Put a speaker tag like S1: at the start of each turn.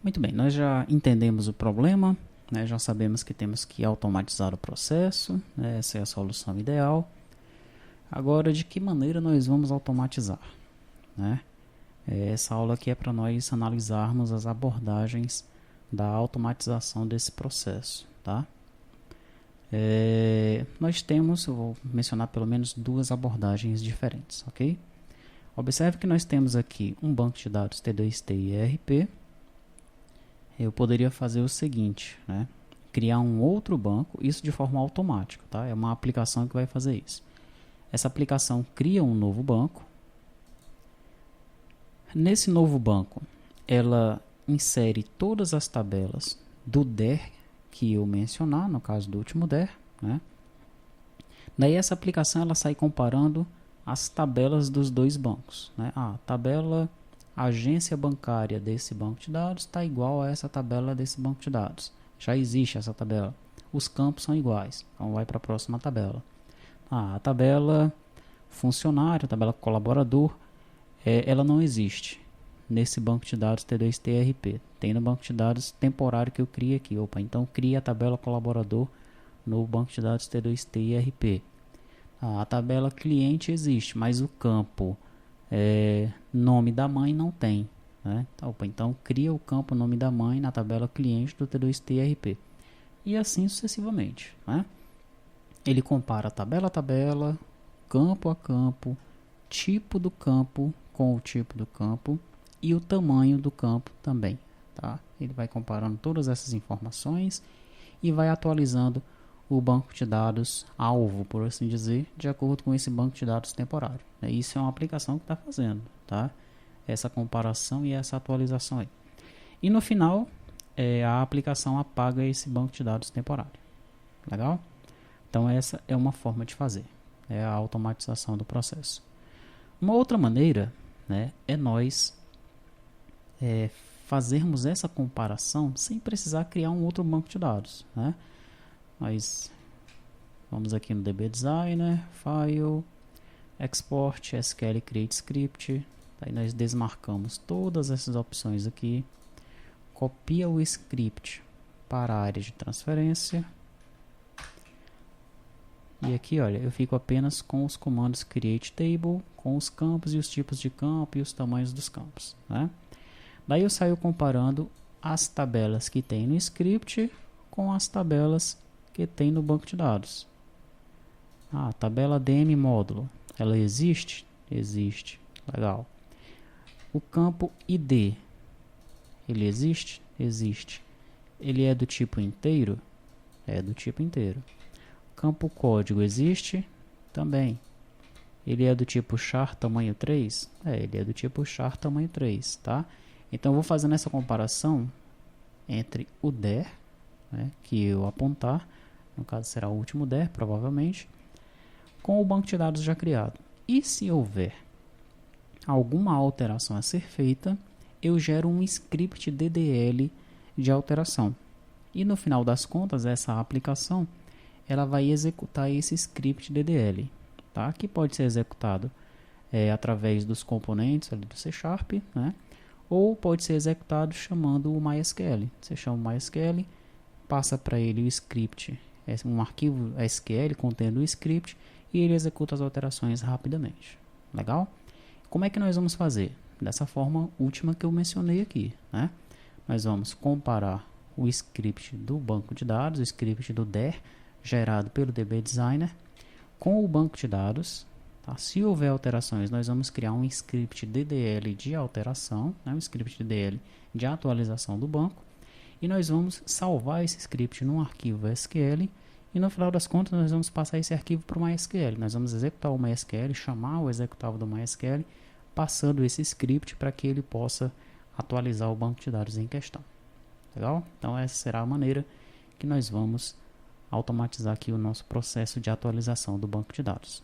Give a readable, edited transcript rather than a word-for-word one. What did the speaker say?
S1: Muito bem, nós já entendemos o problema, né? Já sabemos que temos que automatizar o processo, né? Essa é a solução ideal. Agora, de que maneira nós vamos automatizar, né? Essa aula aqui é para nós analisarmos as abordagens da automatização desse processo, tá? Nós temos, eu vou mencionar pelo menos duas abordagens diferentes, ok? Observe que nós temos aqui um banco de dados T2T e ERP. Eu poderia fazer o seguinte, né? Criar um outro banco, isso de forma automática, tá? É uma aplicação que vai fazer isso. Essa aplicação cria um novo banco. Nesse novo banco, ela insere todas as tabelas do DER que eu mencionar, no caso do último DER, né? Daí essa aplicação ela sai comparando as tabelas dos dois bancos, né? A tabela agência bancária desse banco de dados está igual a essa tabela desse banco de dados. Já existe essa tabela. Os campos são iguais. Então vai para a próxima tabela. A tabela funcionário, a tabela colaborador, ela não existe nesse banco de dados T2T ERP. Tem no banco de dados temporário que eu criei aqui. Opa, então cria a tabela colaborador no banco de dados T2T ERP. A tabela cliente existe, mas o campo nome da mãe não tem, né? Opa, então cria o campo nome da mãe na tabela cliente do T2T ERP. E assim sucessivamente, né? Ele compara tabela a tabela, campo a campo, tipo do campo com o tipo do campo e o tamanho do campo também, tá? Ele vai comparando todas essas informações e vai atualizando o banco de dados alvo, por assim dizer, de acordo com esse banco de dados temporário. Isso é uma aplicação que está fazendo, tá? Essa comparação e essa atualização aí. E no final, a aplicação apaga esse banco de dados temporário. Legal? Então essa é uma forma de fazer, é a automatização do processo. Uma outra maneira, né, é nós fazermos essa comparação sem precisar criar um outro banco de dados, né? Mas vamos aqui no DB Designer, File, Export, SQL Create Script. Aí nós desmarcamos todas essas opções aqui. Copia o script para a área de transferência. E aqui, olha, eu fico apenas com os comandos Create Table, com os campos e os tipos de campo e os tamanhos dos campos, né? Daí eu saio comparando as tabelas que tem no script com as tabelas que tem no banco de dados. A tabela DM módulo, ela existe? Existe. Legal. O campo ID, ele existe? Existe. Ele é do tipo inteiro? É do tipo inteiro. Campo código existe? Também. Ele é do tipo char tamanho 3? Ele é do tipo char tamanho 3, tá? Então eu vou fazendo essa comparação entre o DER, né, que eu apontar, no caso será o último DER, provavelmente, com o banco de dados já criado. E se houver alguma alteração a ser feita, eu gero um script DDL de alteração. E no final das contas, essa aplicação ela vai executar esse script DDL, tá? Que pode ser executado através dos componentes ali do C#, né? Ou pode ser executado chamando o MySQL. Você chama o MySQL, passa para ele o script, um arquivo SQL contendo o script, e ele executa as alterações rapidamente. Legal? Como é que nós vamos fazer? Dessa forma última que eu mencionei aqui, né? Nós vamos comparar o script do banco de dados, o script do DER, gerado pelo DB Designer, com o banco de dados. Tá? Se houver alterações, nós vamos criar um script DDL de alteração, né? Um script DDL de atualização do banco, e nós vamos salvar esse script num arquivo SQL, e no final das contas nós vamos passar esse arquivo para o MySQL. Nós vamos executar o MySQL, chamar o executável do MySQL, passando esse script para que ele possa atualizar o banco de dados em questão. Legal? Então essa será a maneira que nós vamos automatizar aqui o nosso processo de atualização do banco de dados.